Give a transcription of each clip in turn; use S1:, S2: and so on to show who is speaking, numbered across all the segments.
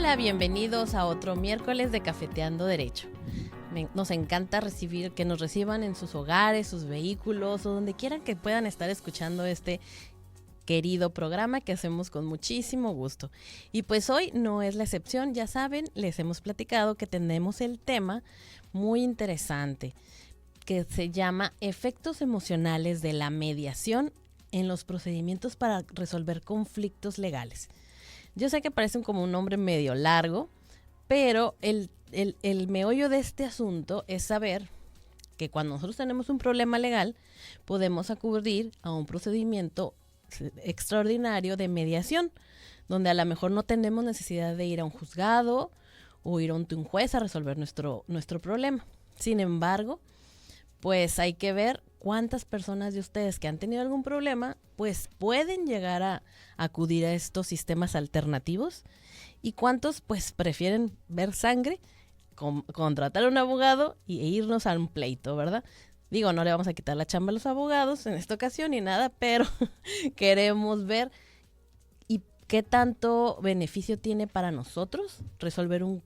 S1: Hola, bienvenidos a otro miércoles de Cafeteando Derecho. Nos encanta que nos reciban en sus hogares, sus vehículos o donde quieran que puedan estar escuchando este querido programa que hacemos con muchísimo gusto. Y pues hoy no es la excepción, ya saben, les hemos platicado que tenemos el tema muy interesante que se llama efectos emocionales de la mediación en los procedimientos para resolver conflictos legales. Yo sé que parece como un nombre medio largo, pero el meollo de este asunto es saber que cuando nosotros tenemos un problema legal, podemos acudir a un procedimiento extraordinario de mediación, donde a lo mejor no tenemos necesidad de ir a un juzgado o ir a un juez a resolver nuestro problema. Sin embargo, pues hay que ver cuántas personas de ustedes que han tenido algún problema, pues pueden llegar a acudir a estos sistemas alternativos y cuántos pues prefieren ver sangre, contratar a un abogado e irnos a un pleito, ¿verdad? Digo, no le vamos a quitar la chamba a los abogados en esta ocasión ni nada, pero queremos ver y qué tanto beneficio tiene para nosotros resolver un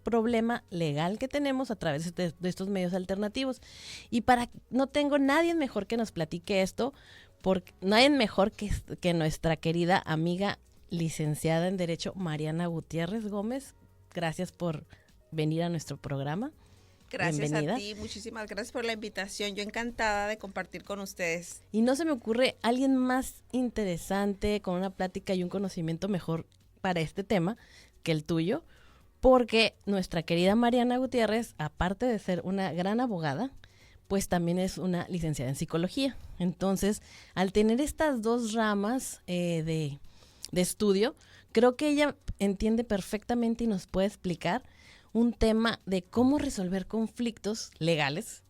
S1: problema legal que tenemos a través de estos medios alternativos. Y no tengo nadie mejor que nos platique esto, porque nadie mejor que nuestra querida amiga licenciada en Derecho, Mariana Gutiérrez Gómez. Gracias por venir a nuestro programa.
S2: Gracias.
S1: Bienvenida.
S2: A ti, muchísimas gracias por la invitación. Yo encantada de compartir con ustedes.
S1: Y no se me ocurre alguien más interesante, con una plática y un conocimiento mejor para este tema que el tuyo, porque nuestra querida Mariana Gutiérrez, aparte de ser una gran abogada, pues también es una licenciada en psicología. Entonces, al tener estas dos ramas de estudio, creo que ella entiende perfectamente y nos puede explicar un tema de cómo resolver conflictos legales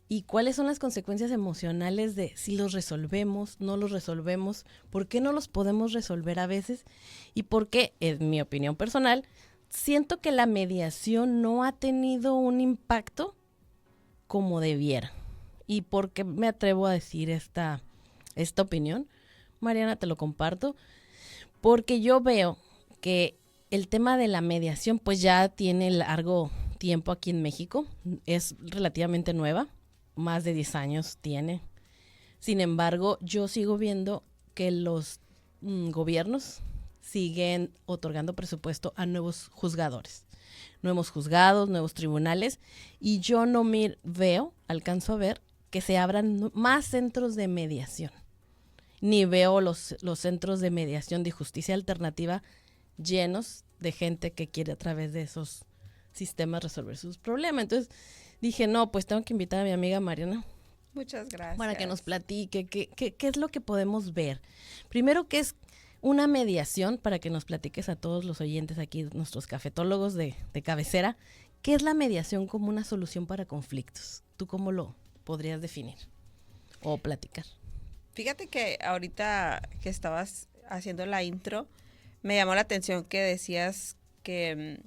S1: y cuáles son las consecuencias emocionales de si los resolvemos, no los resolvemos, por qué no los podemos resolver a veces y por qué, en mi opinión personal, siento que la mediación no ha tenido un impacto como debiera. ¿Y por qué me atrevo a decir esta opinión? Mariana, te lo comparto. Porque yo veo que el tema de la mediación pues ya tiene largo tiempo aquí en México. Es relativamente nueva, más de 10 años tiene. Sin embargo, yo sigo viendo que los gobiernos siguen otorgando presupuesto a nuevos juzgadores, nuevos juzgados, nuevos tribunales, y yo no alcanzo a ver que se abran más centros de mediación, ni veo los centros de mediación de justicia alternativa llenos de gente que quiere a través de esos sistemas resolver sus problemas. Entonces dije, no, pues tengo que invitar a mi amiga Mariana.
S2: Muchas gracias.
S1: Para que nos platique qué es lo que podemos ver. Primero, ¿qué es una mediación? Para que nos platiques a todos los oyentes aquí, nuestros cafetólogos de cabecera, ¿qué es la mediación como una solución para conflictos? ¿Tú cómo lo podrías definir o platicar?
S2: Fíjate que ahorita que estabas haciendo la intro, me llamó la atención que decías que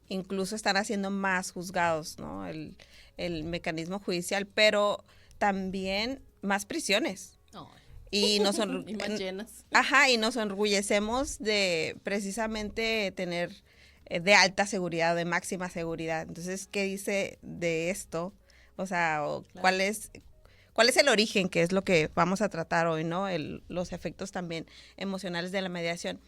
S2: incluso están haciendo más juzgados, ¿no? El mecanismo judicial, pero también más prisiones.
S1: Oh.
S2: Y nos
S1: y más llenas.
S2: Ajá, y nos enorgullecemos de precisamente tener de alta seguridad, de máxima seguridad. Entonces, ¿qué dice de esto? O sea, claro. ¿Cuál es el origen? Que es lo que vamos a tratar hoy, ¿no? Los efectos también emocionales de la mediación.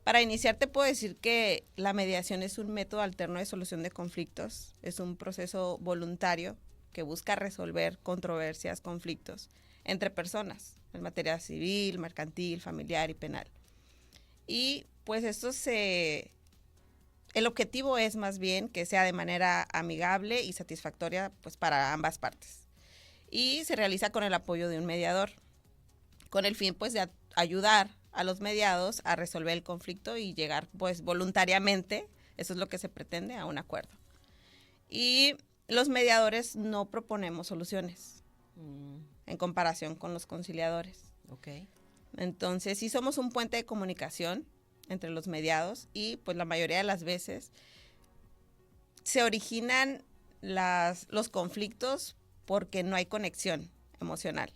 S2: Para iniciar, te puedo decir que la mediación es un método alterno de solución de conflictos. Es un proceso voluntario que busca resolver controversias, conflictos entre personas en materia civil, mercantil, familiar y penal. Y pues el objetivo es más bien que sea de manera amigable y satisfactoria pues para ambas partes. Y se realiza con el apoyo de un mediador, con el fin pues de ayudar a los mediados a resolver el conflicto y llegar pues voluntariamente, eso es lo que se pretende, a un acuerdo. Y los mediadores no proponemos soluciones en comparación con los conciliadores.
S1: Okay.
S2: Entonces sí somos un puente de comunicación entre los mediados y pues la mayoría de las veces se originan los conflictos porque no hay conexión emocional.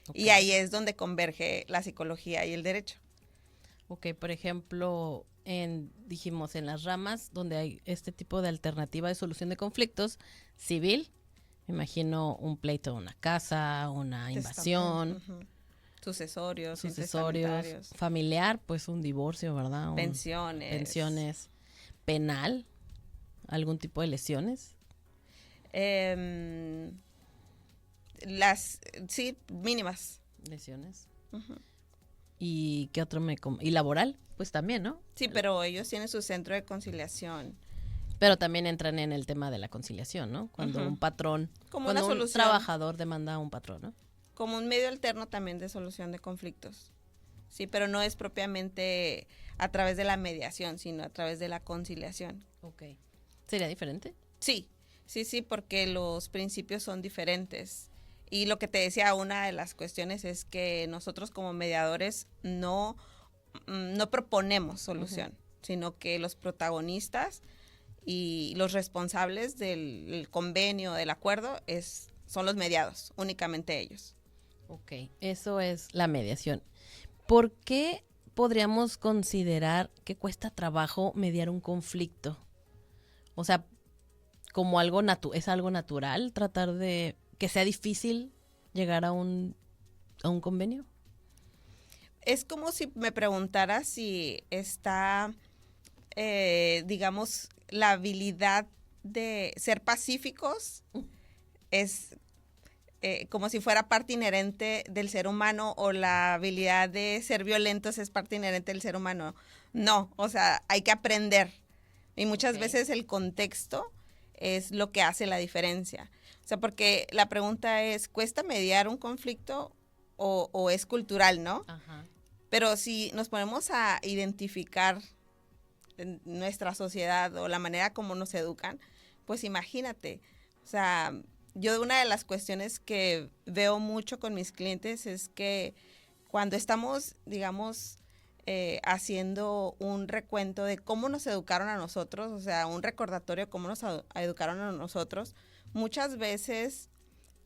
S2: Okay. Y ahí es donde converge la psicología y el derecho.
S1: Ok, por ejemplo, dijimos en las ramas donde hay este tipo de alternativa de solución de conflictos, civil, me imagino un pleito de una casa, una invasión,
S2: sucesorios,
S1: sucesorios,
S2: intestamentarios,
S1: familiar, pues un divorcio, ¿verdad?
S2: pensiones.
S1: Penal, algún tipo de lesiones.
S2: Sí, mínimas.
S1: Lesiones. ¿Y qué otro y laboral? Pues también, ¿no?
S2: Sí, pero ellos tienen su centro de conciliación.
S1: Pero también entran en el tema de la conciliación, ¿no? Cuando un patrón,
S2: como
S1: cuando
S2: una
S1: un
S2: solución,
S1: trabajador demanda a un patrón, ¿no?
S2: como un medio alterno también de solución de conflictos. Sí, pero no es propiamente a través de la mediación, sino a través de la conciliación.
S1: Ok. ¿Sería diferente?
S2: Sí, porque los principios son diferentes. Y lo que te decía, una de las cuestiones es que nosotros como mediadores no proponemos solución, sino que los protagonistas y los responsables del convenio, del acuerdo, son los mediados, únicamente ellos.
S1: Ok, eso es la mediación. ¿Por qué podríamos considerar que cuesta trabajo mediar un conflicto? O sea, como es algo natural tratar de que sea difícil llegar a un convenio.
S2: Es como si me preguntara si está, digamos, la habilidad de ser pacíficos es como si fuera parte inherente del ser humano, o la habilidad de ser violentos es parte inherente del ser humano. No, o sea, hay que aprender. Y muchas veces el contexto es lo que hace la diferencia. O sea, porque la pregunta es, ¿cuesta mediar un conflicto o es cultural, no?
S1: Ajá.
S2: Pero si nos ponemos a identificar en nuestra sociedad o la manera como nos educan, pues imagínate, o sea, yo una de las cuestiones que veo mucho con mis clientes es que cuando estamos, digamos, haciendo un recuento de cómo nos educaron a nosotros, o sea, un recordatorio de cómo nos educaron a nosotros, muchas veces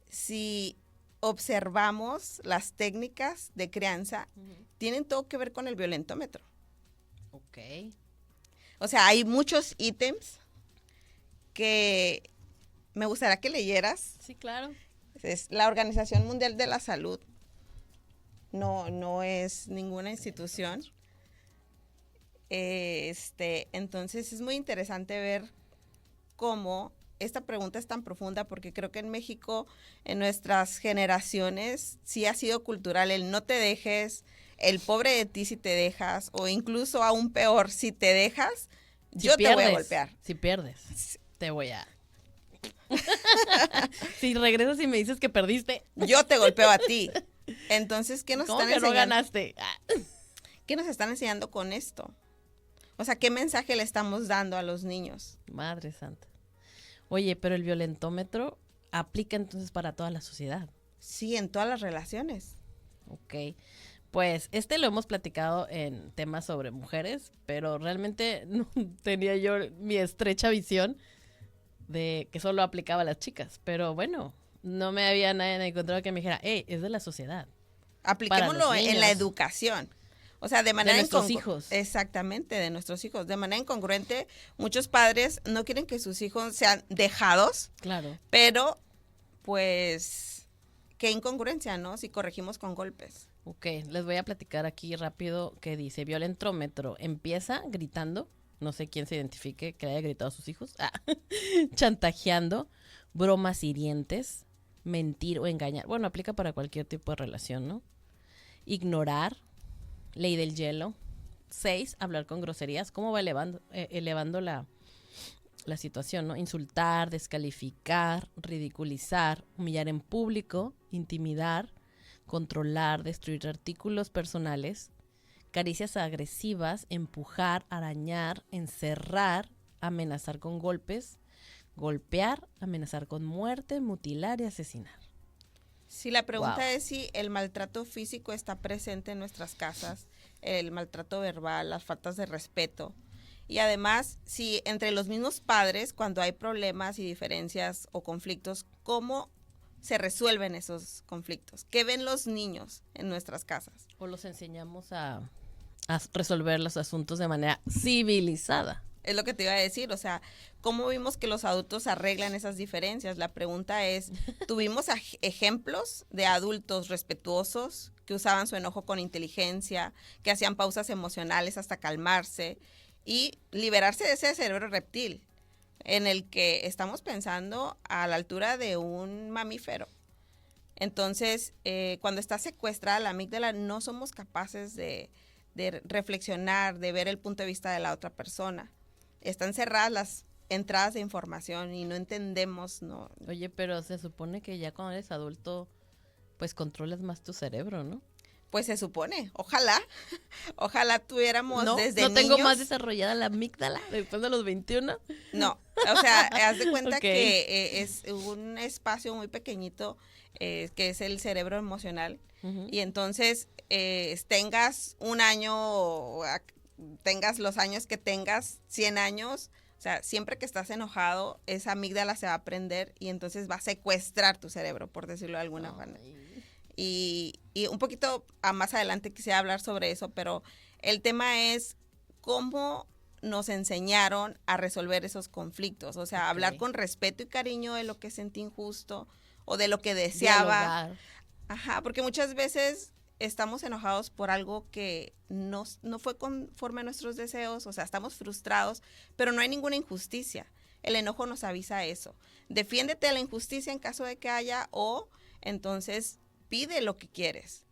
S2: si observamos las técnicas de crianza, tienen todo que ver con el violentómetro.
S1: Ok.
S2: O sea, hay muchos ítems que me gustaría que leyeras.
S1: Sí, claro.
S2: Es la Organización Mundial de la Salud. No es ninguna institución. Entonces es muy interesante ver cómo esta pregunta es tan profunda, porque creo que en México, en nuestras generaciones, sí ha sido cultural el no te dejes, el pobre de ti si te dejas, o incluso aún peor, si te dejas, yo te voy a golpear.
S1: Si pierdes, te voy a... Si regresas y me dices que perdiste,
S2: yo te golpeo a ti. Entonces, ¿qué nos están enseñando?
S1: ¿Cómo que no ganaste?
S2: ¿Qué nos están enseñando con esto? O sea, ¿qué mensaje le estamos dando a los niños?
S1: Madre santa. Oye, pero el violentómetro aplica entonces para toda la sociedad.
S2: Sí, en todas las relaciones.
S1: Ok. Pues lo hemos platicado en temas sobre mujeres, pero realmente no tenía yo mi estrecha visión de que solo aplicaba a las chicas. Pero bueno, no me había nadie encontrado que me dijera, hey, es de la sociedad.
S2: Apliquémoslo en la educación. O sea, de manera
S1: de nuestros hijos.
S2: Exactamente, de nuestros hijos. De manera incongruente, muchos padres no quieren que sus hijos sean dejados.
S1: Claro.
S2: Pero, pues, qué incongruencia, ¿no? Si corregimos con golpes.
S1: Ok, les voy a platicar aquí rápido qué dice. Violentómetro empieza gritando, no sé quién se identifique que le haya gritado a sus hijos, chantajeando, bromas hirientes, mentir o engañar. Bueno, aplica para cualquier tipo de relación, ¿no? Ignorar, ley del hielo. 6, hablar con groserías. ¿Cómo va elevando la situación, ¿no? Insultar, descalificar, ridiculizar, humillar en público, intimidar, controlar, destruir artículos personales, caricias agresivas, empujar, arañar, encerrar, amenazar con golpes, golpear, amenazar con muerte, mutilar y asesinar.
S2: Sí, la pregunta es si el maltrato físico está presente en nuestras casas, el maltrato verbal, las faltas de respeto. Y además, si entre los mismos padres, cuando hay problemas y diferencias o conflictos, ¿cómo se resuelven esos conflictos? ¿Qué ven los niños en nuestras casas?
S1: O los enseñamos a a resolver los asuntos de manera civilizada.
S2: Es lo que te iba a decir, o sea, ¿cómo vimos que los adultos arreglan esas diferencias? La pregunta es, ¿tuvimos ejemplos de adultos respetuosos que usaban su enojo con inteligencia, que hacían pausas emocionales hasta calmarse y liberarse de ese cerebro reptil en el que estamos pensando a la altura de un mamífero? Entonces, cuando está secuestrada la amígdala, no somos capaces de reflexionar, de ver el punto de vista de la otra persona. Están cerradas las entradas de información y no entendemos, ¿no?
S1: Oye, pero se supone que ya cuando eres adulto, pues controlas más tu cerebro, ¿no?
S2: Pues se supone, ojalá tuviéramos
S1: No,
S2: desde
S1: no tengo
S2: niños.
S1: más desarrollada la amígdala después de los 21.
S2: No, o sea, haz de cuenta
S1: Okay.
S2: que es un espacio muy pequeñito que es el cerebro emocional. Y entonces tengas un año, tengas los años que tengas, 100 años, o sea, siempre que estás enojado, esa amígdala se va a prender y entonces va a secuestrar tu cerebro, por decirlo de alguna manera. Y un poquito más adelante quisiera hablar sobre eso, pero el tema es cómo nos enseñaron a resolver esos conflictos, o sea, hablar con respeto y cariño de lo que sentí injusto o de lo que deseaba.
S1: Dialogar.
S2: Ajá, porque muchas veces estamos enojados por algo que no fue conforme a nuestros deseos, o sea, estamos frustrados, pero no hay ninguna injusticia. El enojo nos avisa eso. Defiéndete de la injusticia en caso de que haya, o entonces pide lo que quieres.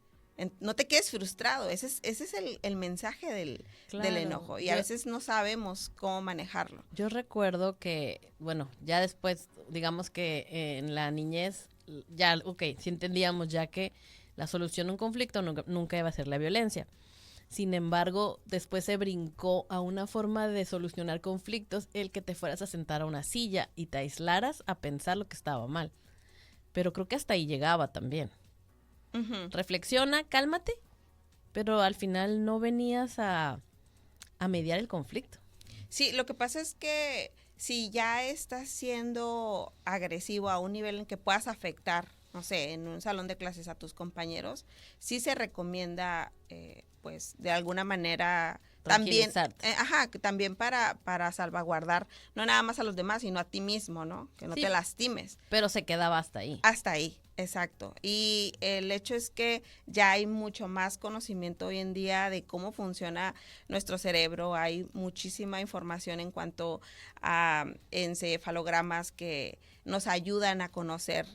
S2: No te quedes frustrado. Ese es el mensaje del enojo. Y a veces no sabemos cómo manejarlo.
S1: Yo recuerdo que, bueno, ya después, digamos que en la niñez, ya, sí entendíamos ya que la solución a un conflicto nunca iba a ser la violencia. Sin embargo, después se brincó a una forma de solucionar conflictos, el que te fueras a sentar a una silla y te aislaras a pensar lo que estaba mal. Pero creo que hasta ahí llegaba también. Uh-huh. Reflexiona, cálmate, pero al final no venías a mediar el conflicto.
S2: Sí, lo que pasa es que si ya estás siendo agresivo a un nivel en que puedas afectar, no sé, en un salón de clases a tus compañeros, sí se recomienda, pues, de alguna manera también, también para salvaguardar no nada más a los demás, sino a ti mismo, ¿no? Que no te lastimes.
S1: Pero se quedaba hasta ahí.
S2: Hasta ahí, exacto. Y el hecho es que ya hay mucho más conocimiento hoy en día de cómo funciona nuestro cerebro. Hay muchísima información en cuanto a encefalogramas que nos ayudan a conocer,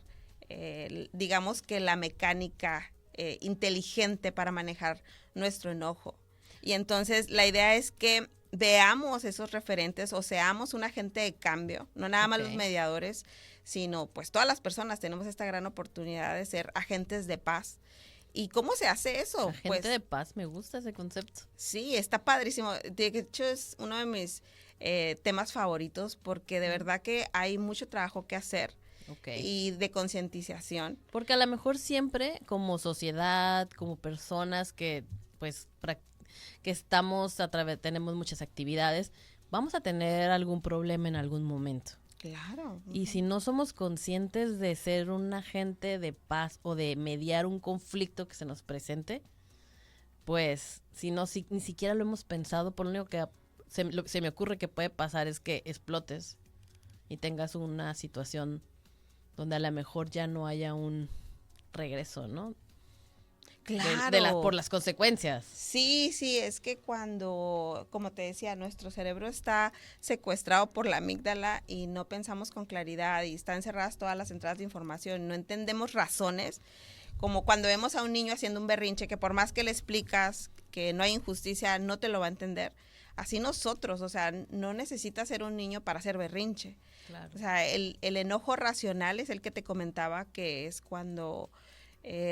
S2: digamos que la mecánica inteligente para manejar nuestro enojo. Y entonces la idea es que veamos esos referentes o seamos un agente de cambio, no nada más los mediadores, sino pues todas las personas tenemos esta gran oportunidad de ser agentes de paz. ¿Y cómo se hace eso?
S1: Agente
S2: pues,
S1: de paz, me gusta ese concepto.
S2: Sí, está padrísimo. De hecho es uno de mis temas favoritos porque de verdad que hay mucho trabajo que hacer. Y de concientización.
S1: Porque a lo mejor siempre como sociedad, como personas que pues que estamos tenemos muchas actividades, vamos a tener algún problema en algún momento.
S2: Claro.
S1: Y si no somos conscientes de ser un agente de paz o de mediar un conflicto que se nos presente, pues si ni siquiera lo hemos pensado, por lo único que se me ocurre que puede pasar es que explotes y tengas una situación donde a lo mejor ya no haya un regreso, ¿no?
S2: Claro.
S1: Por las consecuencias.
S2: Sí, es que cuando, como te decía, nuestro cerebro está secuestrado por la amígdala y no pensamos con claridad y están encerradas todas las entradas de información, no entendemos razones, como cuando vemos a un niño haciendo un berrinche que por más que le explicas que no hay injusticia, no te lo va a entender. Así nosotros, o sea, no necesitas ser un niño para hacer berrinche. Claro. O sea, el enojo racional es el que te comentaba, que es cuando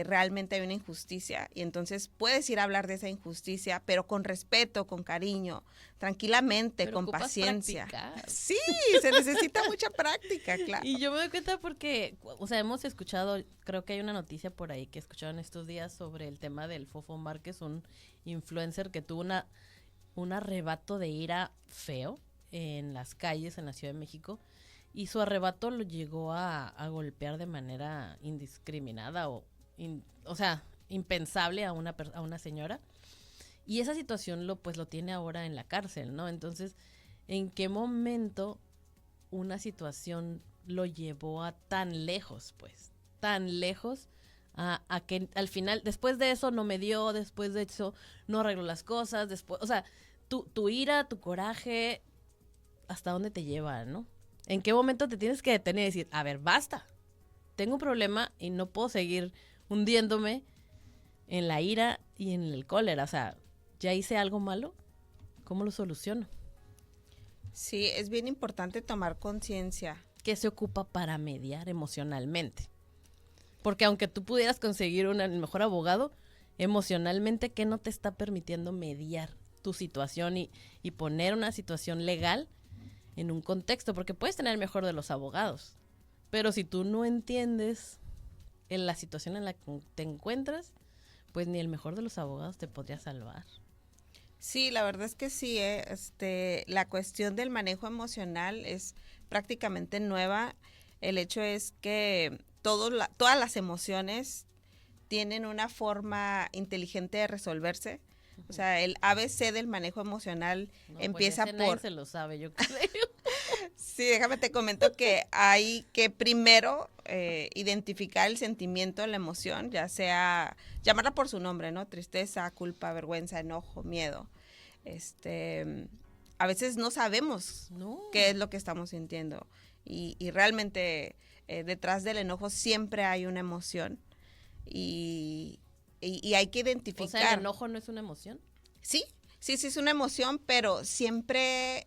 S2: realmente hay una injusticia y entonces puedes ir a hablar de esa injusticia, pero con respeto, con cariño, tranquilamente, pero con paciencia.
S1: Practicar.
S2: Sí, se necesita mucha práctica, claro.
S1: Y yo me doy cuenta porque, o sea, hemos escuchado, creo que hay una noticia por ahí que escucharon estos días sobre el tema del Fofo Márquez, un influencer que tuvo un arrebato de ira feo en las calles en la Ciudad de México y su arrebato lo llegó a golpear de manera indiscriminada o sea, impensable a una señora Y esa situación pues lo tiene ahora en la cárcel, ¿no? Entonces, ¿en qué momento una situación lo llevó a tan lejos, pues? Tan lejos a que al final, después de eso no me dio, después de eso no arregló las cosas, después, o sea, tu ira, tu coraje, ¿hasta dónde te lleva, no? ¿En qué momento te tienes que detener y decir, a ver, basta, tengo un problema y no puedo seguir hundiéndome en la ira y en el cólera? O sea, ¿ya hice algo malo? ¿Cómo lo soluciono?
S2: Sí, es bien importante tomar conciencia.
S1: ¿Qué se ocupa para mediar emocionalmente? Porque aunque tú pudieras conseguir el mejor abogado, emocionalmente, ¿qué no te está permitiendo mediar tu situación y poner una situación legal en un contexto? Porque puedes tener el mejor de los abogados, pero si tú no entiendes la situación en la que te encuentras, pues ni el mejor de los abogados te podría salvar.
S2: Sí, la verdad es que sí, la cuestión del manejo emocional es prácticamente nueva. El hecho es que todas las emociones tienen una forma inteligente de resolverse. O sea, el ABC del manejo emocional empieza
S1: pues
S2: por...
S1: Nadie se lo sabe, yo creo.
S2: Sí, déjame te comento que hay que primero identificar el sentimiento, la emoción, ya sea, llamarla por su nombre, ¿no? Tristeza, culpa, vergüenza, enojo, miedo. A veces no sabemos qué es lo que estamos sintiendo y realmente detrás del enojo siempre hay una emoción y hay que identificar.
S1: O sea, ¿el enojo no es una emoción?
S2: Sí, es una emoción, pero siempre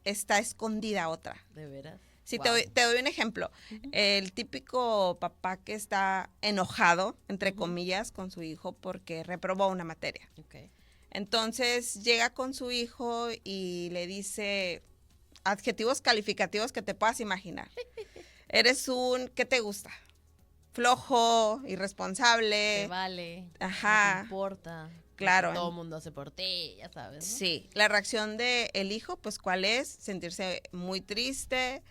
S2: está escondida otra.
S1: ¿De veras?
S2: Sí,
S1: Wow.
S2: te doy un ejemplo. El típico papá que está enojado, entre comillas, con su hijo porque reprobó una materia.
S1: Okay.
S2: Entonces llega con su hijo y le dice adjetivos calificativos que te puedas imaginar. Eres ¿qué te gusta? Flojo, irresponsable.
S1: Te vale.
S2: Ajá.
S1: No te importa.
S2: Claro.
S1: Todo el mundo hace por ti, ya sabes, ¿no?
S2: Sí. La reacción del hijo, pues, ¿cuál es? Sentirse muy triste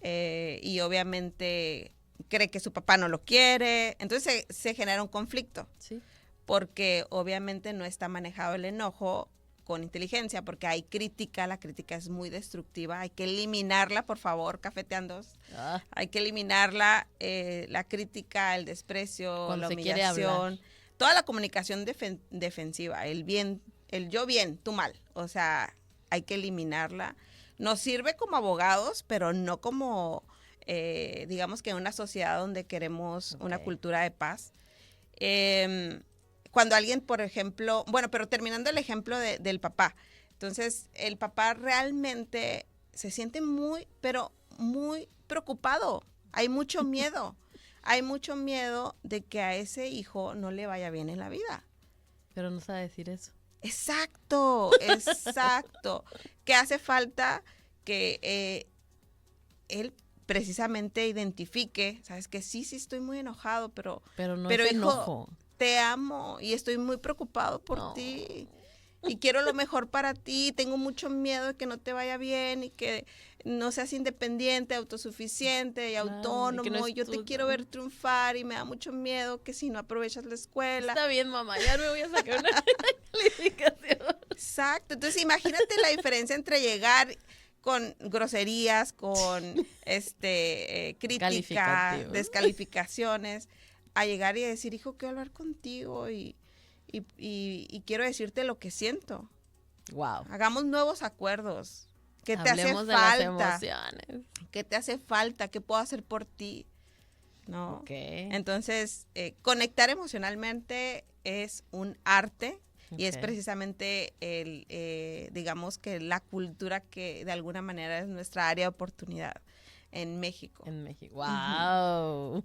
S2: y obviamente cree que su papá no lo quiere. Entonces se genera un conflicto.
S1: Sí.
S2: Porque obviamente no está manejado el enojo con inteligencia, porque hay crítica, la crítica es muy destructiva, hay que eliminarla, por favor, cafeteandos. Hay que eliminarla, la crítica, el desprecio,
S1: cuando
S2: la humillación, toda la comunicación defensiva, el yo bien, tú mal, o sea, hay que eliminarla. Nos sirve como abogados, pero no como, digamos que una sociedad donde queremos una cultura de paz. Cuando alguien, por ejemplo, bueno, pero terminando el ejemplo del papá, entonces el papá realmente se siente muy, pero muy preocupado, hay mucho miedo, hay mucho miedo de que a ese hijo no le vaya bien en la vida.
S1: Pero no sabe decir eso.
S2: Exacto, exacto, que hace falta que él precisamente identifique, sabes que sí estoy muy enojado, pero
S1: no es enojo.
S2: Te amo y estoy muy preocupado por ti y quiero lo mejor para ti, tengo mucho miedo de que no te vaya bien y que no seas independiente, autosuficiente y autónomo, y yo te quiero ver triunfar y me da mucho miedo que si no aprovechas la escuela.
S1: Está bien, mamá, ya me voy a sacar una calificación.
S2: Exacto, entonces imagínate la diferencia entre llegar con groserías, con crítica, descalificaciones, a llegar y decir, hijo, quiero hablar contigo y quiero decirte lo que siento.
S1: Wow.
S2: Hagamos nuevos acuerdos. ¿Qué te hace falta?
S1: Las emociones.
S2: ¿Qué te hace falta? ¿Qué puedo hacer por ti? ¿No?
S1: Okay.
S2: Entonces, conectar emocionalmente es un arte y es precisamente digamos que la cultura que de alguna manera es nuestra área de oportunidad en México.
S1: En México. Wow.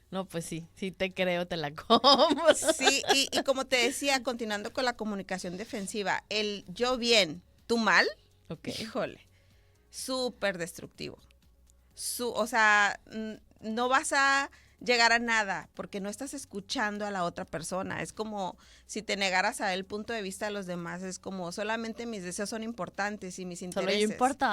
S1: No, pues sí te creo, te la como.
S2: Sí, y como te decía, continuando con la comunicación defensiva, el yo bien, tú mal, híjole, súper destructivo. O sea, no vas a llegar a nada porque no estás escuchando a la otra persona. Es como si te negaras a ver el punto de vista de los demás. Es como solamente mis deseos son importantes y mis intereses.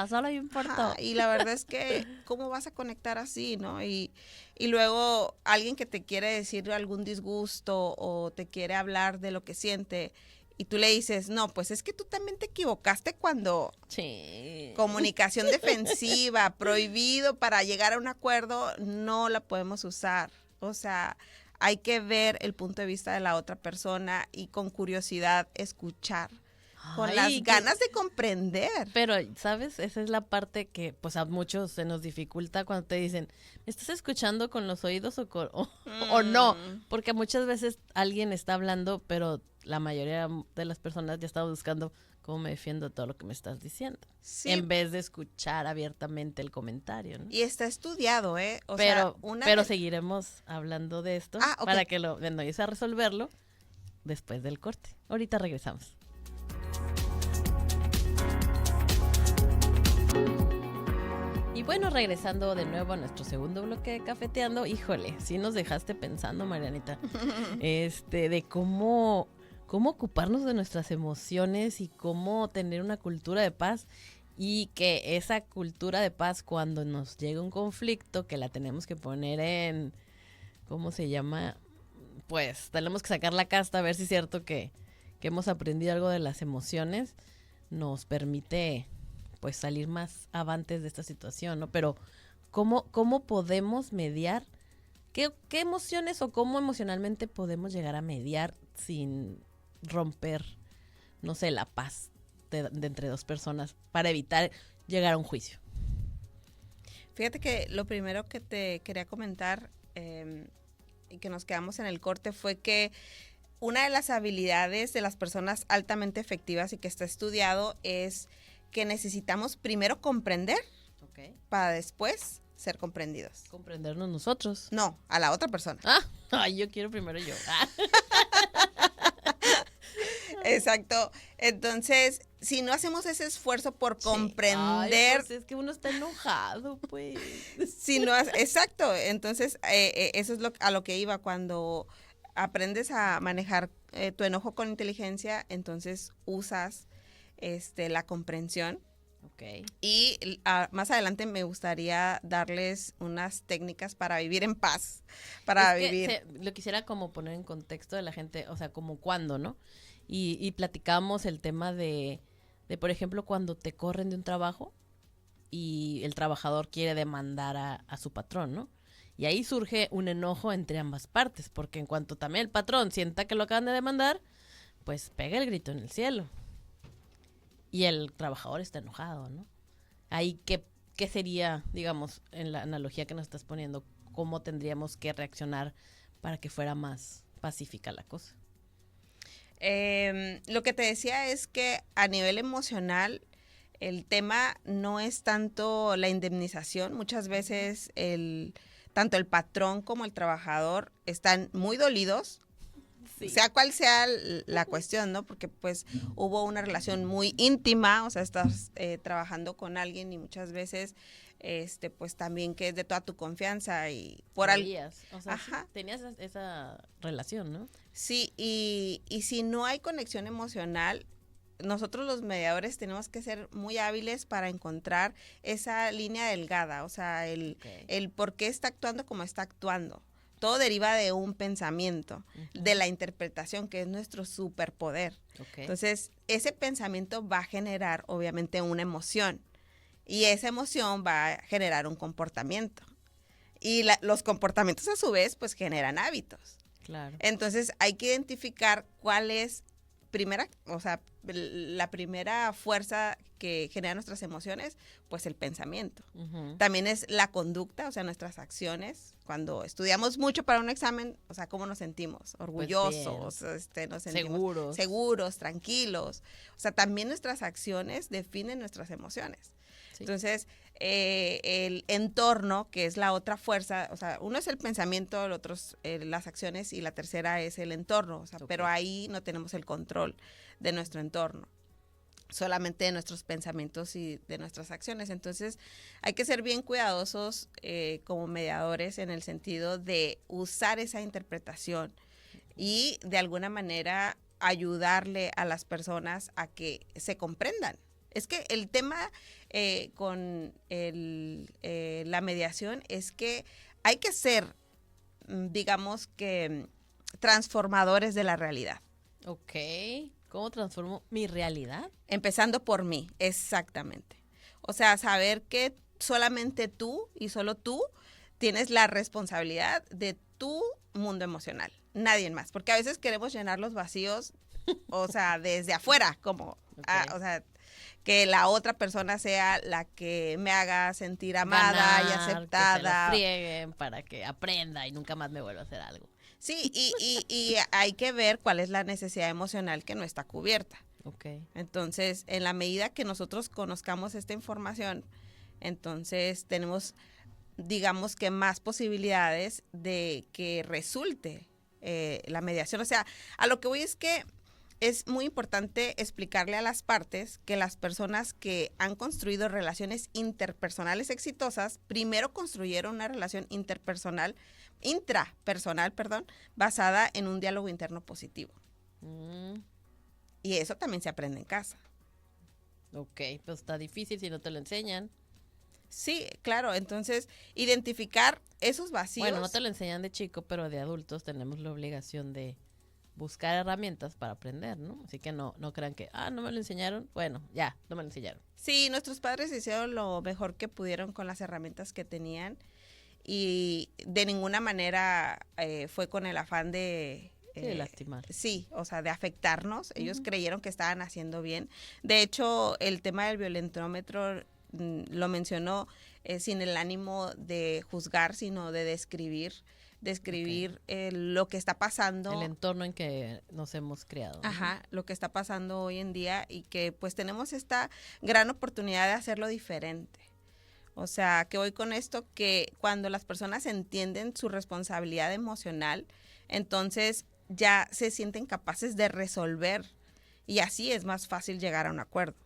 S1: Solo yo importo.
S2: Y la verdad es que, ¿cómo vas a conectar así, no? Y luego alguien que te quiere decir algún disgusto o te quiere hablar de lo que siente y tú le dices, no, pues es que tú también te equivocaste cuando
S1: Sí.
S2: comunicación defensiva, prohibido para llegar a un acuerdo, no la podemos usar. O sea, hay que ver el punto de vista de la otra persona y con curiosidad escuchar, con las ganas de comprender.
S1: Pero, ¿sabes? Esa es la parte que pues a muchos se nos dificulta cuando te dicen, ¿me estás escuchando con los oídos o no? Porque muchas veces alguien está hablando, pero la mayoría de las personas ya está buscando cómo me defiendo de todo lo que me estás diciendo.
S2: Sí.
S1: En vez de escuchar abiertamente el comentario, ¿no?
S2: Y está estudiado, ¿eh?
S1: Pero seguiremos hablando de esto para que lo vayas a resolverlo después del corte. Ahorita regresamos. Y bueno, regresando de nuevo a nuestro segundo bloque de Cafeteando, híjole, sí nos dejaste pensando, Marianita, de cómo ocuparnos de nuestras emociones y cómo tener una cultura de paz, y que esa cultura de paz, cuando nos llega un conflicto, que la tenemos que poner en, ¿cómo se llama? Pues tenemos que sacar la casta a ver si es cierto que hemos aprendido algo de las emociones, nos permite pues salir más avantes de esta situación, ¿no? Pero ¿cómo podemos mediar? ¿Qué emociones o cómo emocionalmente podemos llegar a mediar sin romper, no sé, la paz de entre dos personas para evitar llegar a un juicio?
S2: Fíjate que lo primero que te quería comentar y que nos quedamos en el corte fue que una de las habilidades de las personas altamente efectivas y que está estudiado es que necesitamos primero comprender para después ser comprendidos.
S1: ¿Comprendernos nosotros?
S2: No, a la otra persona.
S1: Yo quiero primero yo.
S2: Exacto. Entonces, si no hacemos ese esfuerzo por comprender...
S1: Pues es que uno está enojado, pues.
S2: Exacto. Entonces, eso es a lo que iba. Cuando aprendes a manejar tu enojo con inteligencia, entonces usas la comprensión.
S1: Okay.
S2: Y más adelante me gustaría darles unas técnicas para vivir en paz,
S1: lo quisiera como poner en contexto de la gente, o sea, como cuando, ¿no? Y platicamos el tema de, por ejemplo, cuando te corren de un trabajo y el trabajador quiere demandar a su patrón, ¿no? Y ahí surge un enojo entre ambas partes, porque en cuanto también el patrón sienta que lo acaban de demandar, pues pega el grito en el cielo. Y el trabajador está enojado, ¿no? Ahí, ¿qué sería, digamos, en la analogía que nos estás poniendo, cómo tendríamos que reaccionar para que fuera más pacífica la cosa?
S2: Lo que te decía es que a nivel emocional, el tema no es tanto la indemnización. Muchas veces tanto el patrón como el trabajador están muy dolidos. Sí. Sea cual sea la cuestión, ¿no? Porque pues hubo una relación muy íntima, o sea, estás trabajando con alguien y muchas veces, pues también que es de toda tu confianza y por algo.
S1: O sea, sí, tenías esa relación, ¿no?
S2: Sí, y si no hay conexión emocional, nosotros los mediadores tenemos que ser muy hábiles para encontrar esa línea delgada, o sea, el por qué está actuando como está actuando. Todo deriva de un pensamiento, de la interpretación, que es nuestro superpoder. Entonces, ese pensamiento va a generar, obviamente, una emoción. Y esa emoción va a generar un comportamiento. Y los comportamientos, a su vez, pues generan hábitos.
S1: Claro.
S2: Entonces, hay que identificar cuál es la primera fuerza que genera nuestras emociones, pues el pensamiento. También es la conducta, o sea, nuestras acciones. Cuando estudiamos mucho para un examen, o sea, ¿cómo nos sentimos? Orgullosos, pues nos sentimos seguros, tranquilos. O sea, también nuestras acciones definen nuestras emociones. Sí. Entonces, el entorno, que es la otra fuerza, o sea, uno es el pensamiento, el otro es las acciones y la tercera es el entorno, o sea, pero ahí no tenemos el control de nuestro entorno, solamente de nuestros pensamientos y de nuestras acciones. Entonces, hay que ser bien cuidadosos como mediadores en el sentido de usar esa interpretación y de alguna manera ayudarle a las personas a que se comprendan. Es que el tema con la mediación es que hay que ser, digamos que, transformadores de la realidad.
S1: Ok. ¿Cómo transformo mi realidad?
S2: Empezando por mí, exactamente. O sea, saber que solamente tú y solo tú tienes la responsabilidad de tu mundo emocional, nadie más. Porque a veces queremos llenar los vacíos, o sea, desde afuera, como,
S1: Ok.
S2: o sea, que la otra persona sea la que me haga sentir amada y
S1: Ganar, que se lo
S2: aceptada.
S1: frieguen para que aprenda y nunca más me vuelva a hacer algo.
S2: Sí, y hay que ver cuál es la necesidad emocional que no está cubierta.
S1: Ok.
S2: Entonces, en la medida que nosotros conozcamos esta información, entonces tenemos, digamos que más posibilidades de que resulte la mediación. O sea, a lo que voy es que es muy importante explicarle a las partes que las personas que han construido relaciones interpersonales exitosas, primero construyeron una relación intrapersonal, perdón, basada en un diálogo interno positivo.
S1: Mm,
S2: Y eso también se aprende en casa.
S1: ok, pues está difícil si no te lo enseñan.
S2: Sí, claro, entonces identificar esos vacíos.
S1: Bueno, no te lo enseñan de chico, pero de adultos tenemos la obligación de buscar herramientas para aprender, ¿no? Así que no crean que, no me lo enseñaron. Bueno, ya, no me lo enseñaron.
S2: Sí, nuestros padres hicieron lo mejor que pudieron con las herramientas que tenían y de ninguna manera fue con el afán de...
S1: Sí, de lastimar.
S2: Sí, o sea, de afectarnos. Ellos creyeron que estaban haciendo bien. De hecho, el tema del violentómetro lo mencionó sin el ánimo de juzgar, sino de describir lo que está pasando.
S1: El entorno en que nos hemos creado. ¿No?
S2: Ajá, lo que está pasando hoy en día y que pues tenemos esta gran oportunidad de hacerlo diferente. O sea, que voy con esto, que cuando las personas entienden su responsabilidad emocional, entonces ya se sienten capaces de resolver y así es más fácil llegar a un acuerdo.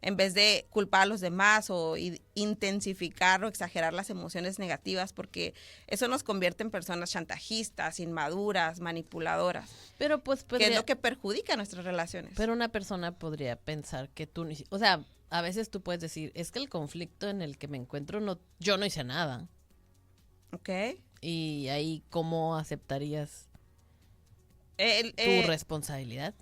S2: En vez de culpar a los demás o intensificar o exagerar las emociones negativas, porque eso nos convierte en personas chantajistas, inmaduras, manipuladoras,
S1: Pero pues
S2: que es lo que perjudica nuestras relaciones.
S1: Pero una persona podría pensar que tú ni... O sea, a veces tú puedes decir, es que el conflicto en el que me encuentro, yo no hice nada.
S2: ¿Ok?
S1: Y ahí, ¿cómo aceptarías tu responsabilidad?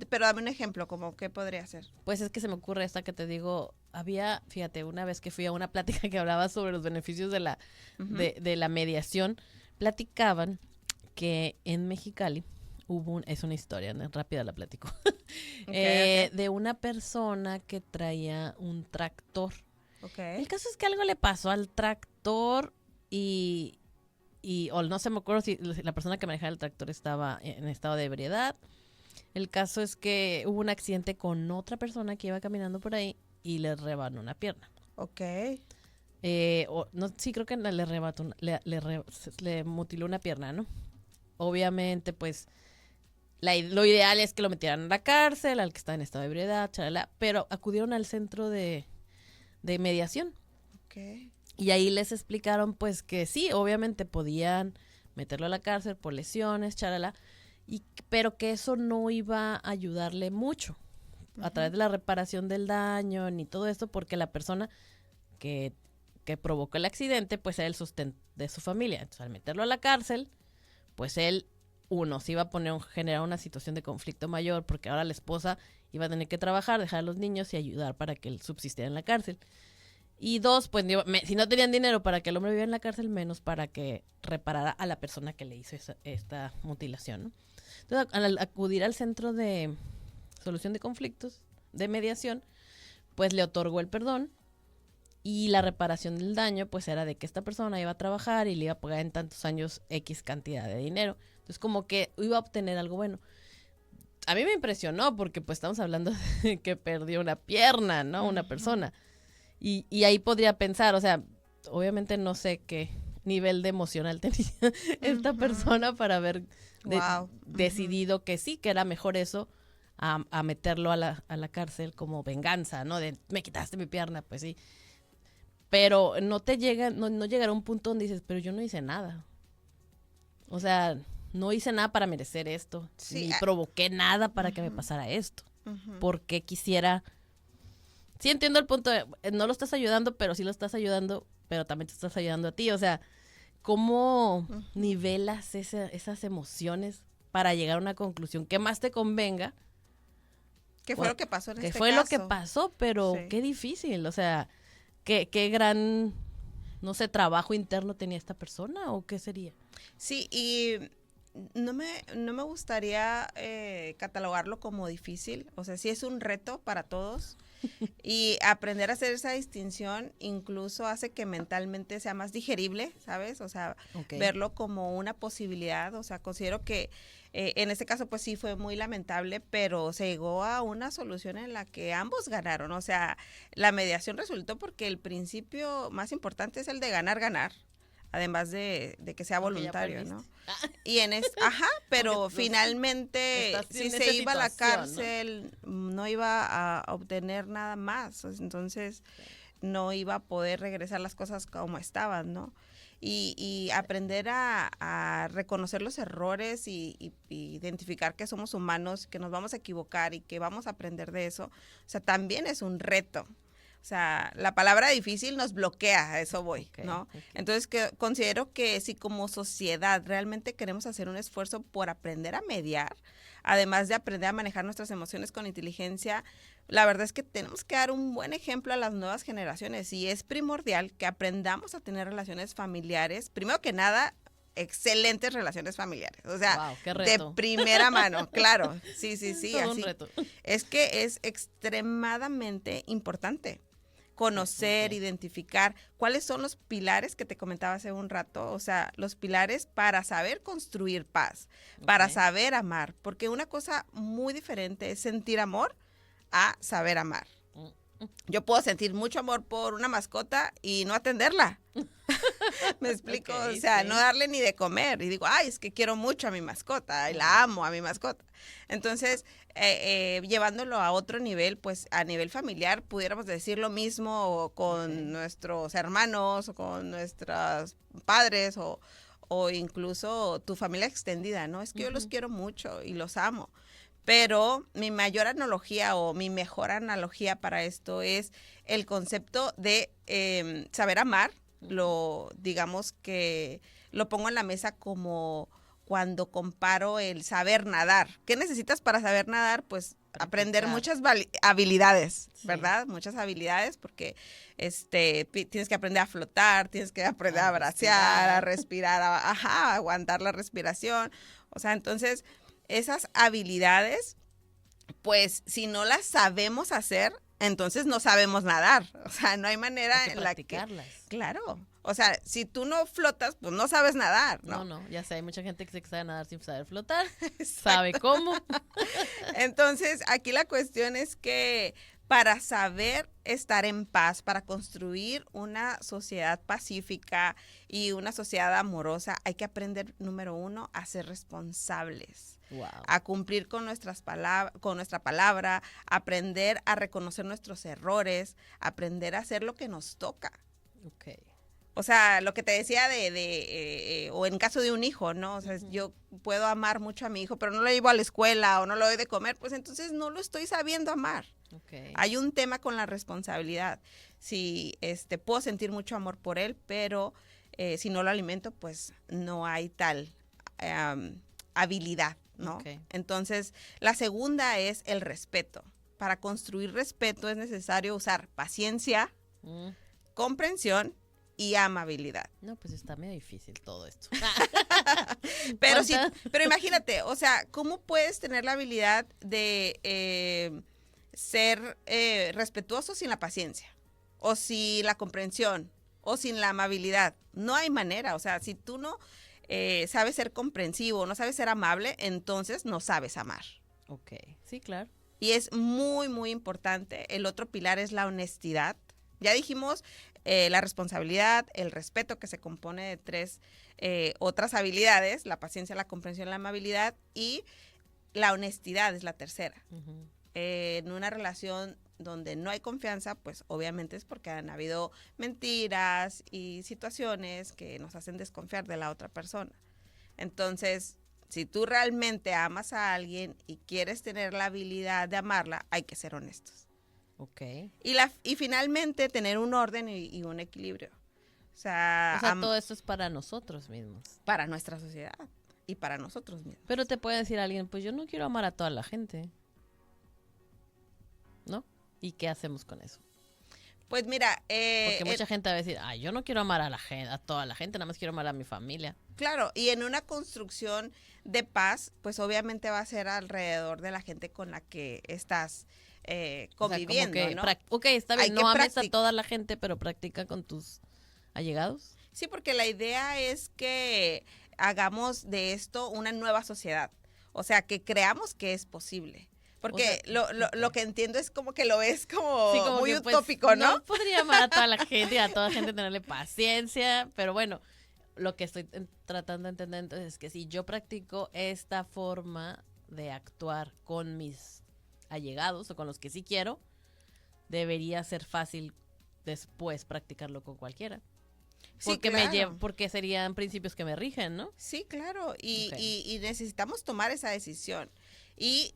S2: Pero dame un ejemplo, como qué podría ser.
S1: Pues es que se me ocurre esta que te digo, fíjate, una vez que fui a una plática que hablaba sobre los beneficios de de la mediación, platicaban que en Mexicali es una historia, ¿no? Rápida la platico,
S2: Okay.
S1: de una persona que traía un tractor.
S2: Okay.
S1: El caso es que algo le pasó al tractor o no se me acuerdo si la persona que manejaba el tractor estaba en estado de ebriedad. El caso es que hubo un accidente con otra persona que iba caminando por ahí y le rebanó una pierna.
S2: Okay.
S1: Sí, creo que le rebató, le mutiló una pierna, ¿no? Obviamente, pues, lo ideal es que lo metieran a la cárcel, al que está en estado de ebriedad, chalala, pero acudieron al centro de mediación.
S2: Okay.
S1: Y ahí les explicaron, pues, que sí, obviamente podían meterlo a la cárcel por lesiones, chalala, pero que eso no iba a ayudarle mucho a través de la reparación del daño ni todo esto, porque la persona que provocó el accidente, pues era el sustento de su familia. Entonces, al meterlo a la cárcel, pues él, se iba a generar una situación de conflicto mayor, porque ahora la esposa iba a tener que trabajar, dejar a los niños y ayudar para que él subsistiera en la cárcel. Y dos, pues si no tenían dinero para que el hombre viviera en la cárcel, menos para que reparara a la persona que le hizo esta mutilación, ¿no? Entonces, al acudir al centro de solución de conflictos, de mediación, pues le otorgó el perdón y la reparación del daño, pues era de que esta persona iba a trabajar y le iba a pagar en tantos años X cantidad de dinero. Entonces, como que iba a obtener algo bueno. A mí me impresionó porque pues estamos hablando de que perdió una pierna, ¿no? Una persona. Y ahí podría pensar, o sea, obviamente no sé qué nivel de emocional tenía esta persona para haber decidido que sí, que era mejor eso a meterlo a la cárcel como venganza, ¿no? De, me quitaste mi pierna, pues sí. Pero no llegará un punto donde dices, pero yo no hice nada. O sea, no hice nada para merecer esto, ni provoqué nada para que me pasara esto. Porque quisiera... Sí entiendo el punto de, no lo estás ayudando, pero sí lo estás ayudando, pero también te estás ayudando a ti. O sea, ¿cómo nivelas esas emociones para llegar a una conclusión que más te convenga.
S2: ¿Qué fue lo que pasó en este
S1: caso? ¿Qué fue lo que pasó? Pero
S2: sí.
S1: qué difícil, o sea, qué gran, no sé, trabajo interno tenía esta persona o qué sería.
S2: Sí, y no me gustaría catalogarlo como difícil, o sea, sí es un reto para todos y aprender a hacer esa distinción incluso hace que mentalmente sea más digerible, ¿sabes? O sea, verlo como una posibilidad, o sea, considero que en este caso pues sí fue muy lamentable, pero se llegó a una solución en la que ambos ganaron, o sea, la mediación resultó porque el principio más importante es el de ganar, ganar. Además de que sea voluntario, ¿no? Y pero finalmente si se iba a la cárcel, ¿no? iba a obtener nada más, entonces no iba a poder regresar las cosas como estaban, ¿no? Y aprender a reconocer los errores y identificar que somos humanos, que nos vamos a equivocar y que vamos a aprender de eso, o sea, también es un reto. O sea, la palabra difícil nos bloquea, a eso voy, ¿no? Entonces, considero que si como sociedad realmente queremos hacer un esfuerzo por aprender a mediar, además de aprender a manejar nuestras emociones con inteligencia, la verdad es que tenemos que dar un buen ejemplo a las nuevas generaciones y es primordial que aprendamos a tener relaciones familiares, primero que nada, excelentes relaciones familiares, o sea, de primera mano, claro, sí,
S1: Todo un reto.
S2: Es que es extremadamente importante conocer, identificar cuáles son los pilares que te comentaba hace un rato, o sea, los pilares para saber construir paz, para saber amar, porque una cosa muy diferente es sentir amor a saber amar. Yo puedo sentir mucho amor por una mascota y no atenderla. ¿Me explico? O sea, no darle ni de comer. Y digo, ay, es que quiero mucho a mi mascota y la amo a mi mascota. Entonces, llevándolo a otro nivel, pues a nivel familiar, pudiéramos decir lo mismo con nuestros hermanos, o con nuestros padres, o incluso tu familia extendida, ¿no? Es que yo los quiero mucho y los amo. Pero mi mayor analogía o mi mejor analogía para esto es el concepto de saber amar. Digamos que lo pongo en la mesa como cuando comparo el saber nadar. ¿Qué necesitas para saber nadar? Pues aprender muchas habilidades, ¿verdad? Muchas habilidades porque tienes que aprender a flotar, tienes que aprender a bracear, a respirar, a aguantar la respiración. O sea, entonces esas habilidades, pues si no las sabemos hacer, entonces no sabemos nadar. O sea, no hay manera en la que... Claro. O sea, si tú no flotas, pues no sabes nadar, ¿no?
S1: No, ya sé, hay mucha gente que sabe nadar sin saber flotar. ¿Sabe cómo?
S2: Entonces, aquí la cuestión es que para saber estar en paz, para construir una sociedad pacífica y una sociedad amorosa, hay que aprender, número uno, a ser responsables.
S1: Wow.
S2: A cumplir con nuestra palabra, aprender a reconocer nuestros errores, aprender a hacer lo que nos toca.
S1: Okay.
S2: O sea, lo que te decía o en caso de un hijo, ¿no? O sea, yo puedo amar mucho a mi hijo, pero no lo llevo a la escuela o no lo doy de comer, pues entonces no lo estoy sabiendo amar.
S1: Okay.
S2: Hay un tema con la responsabilidad. Si puedo sentir mucho amor por él, pero si no lo alimento, pues no hay tal habilidad, ¿no?
S1: Okay.
S2: Entonces, la segunda es el respeto. Para construir respeto es necesario usar paciencia, comprensión y amabilidad.
S1: No, pues está medio difícil todo esto.
S2: pero imagínate, o sea, ¿cómo puedes tener la habilidad de ser respetuoso sin la paciencia? O sin la comprensión, o sin la amabilidad. No hay manera, o sea, si tú no sabes ser comprensivo, no sabes ser amable, entonces no sabes amar.
S1: Ok, sí, claro.
S2: Y es muy, muy importante. El otro pilar es la honestidad. Ya dijimos la responsabilidad, el respeto, que se compone de tres otras habilidades, la paciencia, la comprensión, la amabilidad, y la honestidad es la tercera. En una relación donde no hay confianza, pues obviamente es porque han habido mentiras y situaciones que nos hacen desconfiar de la otra persona. Entonces, si tú realmente amas a alguien y quieres tener la habilidad de amarla, hay que ser honestos.
S1: Okay.
S2: Y finalmente tener un orden y un equilibrio. O sea,
S1: todo esto es para nosotros mismos.
S2: Para nuestra sociedad. y para nosotros mismos.
S1: Pero te puede decir alguien, pues yo no quiero amar a toda la gente, ¿no? ¿Y qué hacemos con eso?
S2: Pues mira,
S1: porque mucha gente va a decir, ay, yo no quiero amar a la gente, a toda la gente, nada más quiero amar a mi familia.
S2: Claro, y en una construcción de paz, pues obviamente va a ser alrededor de la gente con la que estás conviviendo,
S1: o sea, como que,
S2: ¿no?
S1: ok, está bien, no ames a toda la gente, pero practica con tus allegados.
S2: Sí, porque la idea es que hagamos de esto una nueva sociedad, o sea, que creamos que es posible. Porque lo que entiendo es como que lo ves como, sí, como muy utópico, pues, ¿no?
S1: No podría amar a toda la gente y a toda gente tenerle paciencia, pero bueno, lo que estoy tratando de entender entonces es que si yo practico esta forma de actuar con mis allegados o con los que sí quiero, debería ser fácil después practicarlo con cualquiera. Porque
S2: sí, claro.
S1: porque serían principios que me rigen, ¿no?
S2: Sí, claro, y necesitamos tomar esa decisión. Y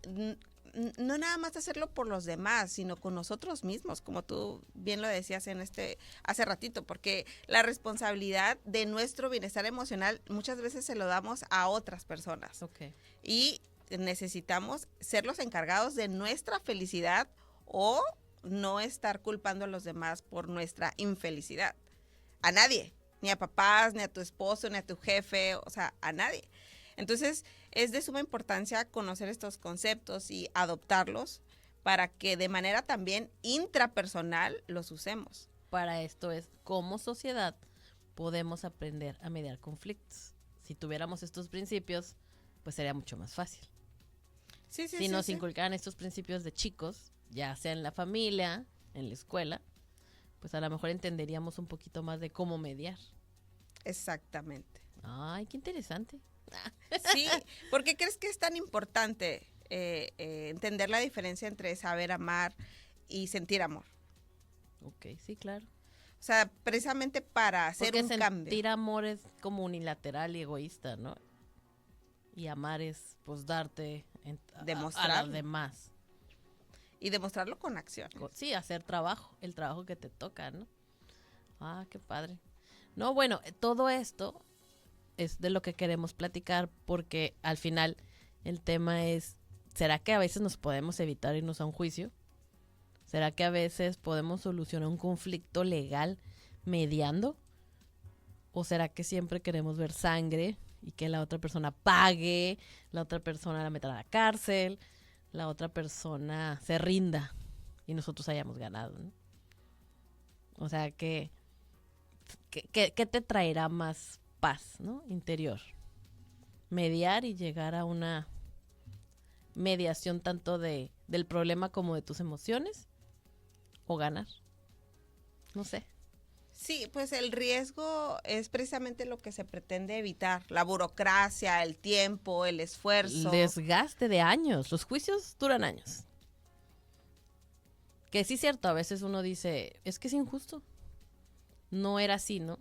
S2: no nada más hacerlo por los demás, sino con nosotros mismos, como tú bien lo decías hace ratito, porque la responsabilidad de nuestro bienestar emocional muchas veces se lo damos a otras personas.
S1: Okay.
S2: Y necesitamos ser los encargados de nuestra felicidad o no estar culpando a los demás por nuestra infelicidad. A nadie, ni a papás, ni a tu esposo, ni a tu jefe, o sea, a nadie. Entonces, es de suma importancia conocer estos conceptos y adoptarlos para que de manera también intrapersonal los usemos.
S1: Para esto es, como sociedad, podemos aprender a mediar conflictos. Si tuviéramos estos principios, pues sería mucho más fácil. Si nos inculcaran estos principios de chicos, ya sea en la familia, en la escuela, pues a lo mejor entenderíamos un poquito más de cómo mediar.
S2: Exactamente.
S1: Ay, qué interesante.
S2: Sí, ¿por qué crees que es tan importante entender la diferencia entre saber amar y sentir amor?
S1: Ok, sí, claro.
S2: O sea, precisamente para hacer un cambio.
S1: Sentir amor es como unilateral y egoísta, ¿no? Y amar es, pues, darte a los demás.
S2: Y demostrarlo con acción.
S1: Sí, hacer el trabajo que te toca, ¿no? Ah, qué padre. No, bueno, todo esto es de lo que queremos platicar porque al final el tema es, ¿será que a veces nos podemos evitar irnos a un juicio? ¿Será que a veces podemos solucionar un conflicto legal mediando? ¿O será que siempre queremos ver sangre y que la otra persona pague, la otra persona la meta a la cárcel, la otra persona se rinda y nosotros hayamos ganado, ¿no? O sea, ¿qué te traerá más paz, ¿no? Interior? Mediar y llegar a una mediación tanto del problema como de tus emociones, o ganar. No sé.
S2: Sí, pues el riesgo es precisamente lo que se pretende evitar, la burocracia, el tiempo, el esfuerzo.
S1: El desgaste de años, los juicios duran años. Que sí es cierto, a veces uno dice, es que es injusto. No era así, ¿no?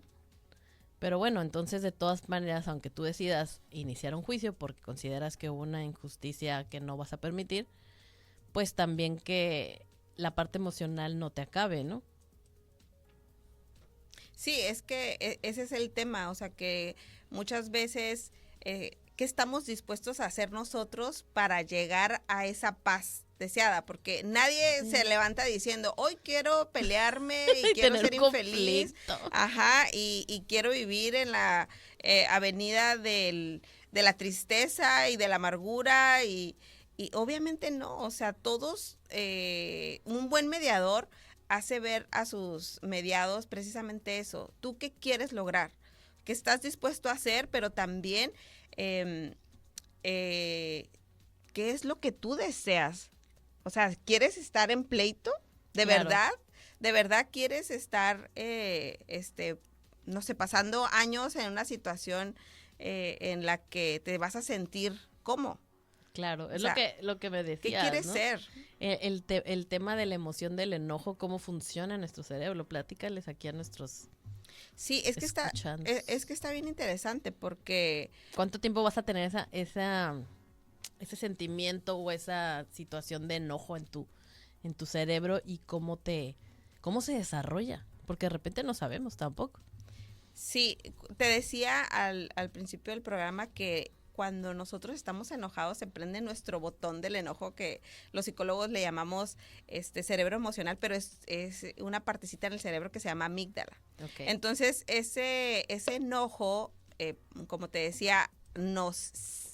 S1: Pero bueno, entonces de todas maneras, aunque tú decidas iniciar un juicio porque consideras que hubo una injusticia que no vas a permitir, pues también que la parte emocional no te acabe, ¿no?
S2: Sí, es que ese es el tema, o sea que muchas veces, ¿qué estamos dispuestos a hacer nosotros para llegar a esa paz deseada? Porque nadie se levanta diciendo, hoy quiero pelearme y quiero ser infeliz. Ajá, y quiero vivir en la avenida de la tristeza y de la amargura y obviamente no, o sea, todos, un buen mediador hace ver a sus mediados precisamente eso. ¿Tú qué quieres lograr? ¿Qué estás dispuesto a hacer? Pero también, ¿qué es lo que tú deseas? O sea, ¿quieres estar en pleito? ¿De verdad? ¿De verdad quieres estar, no sé, pasando años en una situación en la que te vas a sentir cómo?
S1: Claro, es lo que me decías,
S2: ¿qué quieres, ¿no?, ser?
S1: El tema de la emoción del enojo, cómo funciona en nuestro cerebro. Platícales aquí a nuestros
S2: Sí, es que está bien interesante porque...
S1: ¿Cuánto tiempo vas a tener ese sentimiento o esa situación de enojo en tu cerebro y cómo se desarrolla? Porque de repente no sabemos tampoco.
S2: Sí, te decía al principio del programa que cuando nosotros estamos enojados se prende nuestro botón del enojo, que los psicólogos le llamamos cerebro emocional, pero es una partecita en el cerebro que se llama amígdala.
S1: Okay.
S2: Entonces, ese enojo, como te decía, nos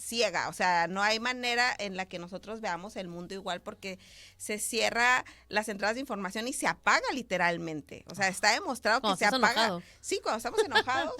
S2: ciega, o sea, no hay manera en la que nosotros veamos el mundo igual porque se cierra las entradas de información y se apaga literalmente. O sea, está demostrado que se apaga.
S1: Enojado.
S2: Sí, cuando estamos enojados,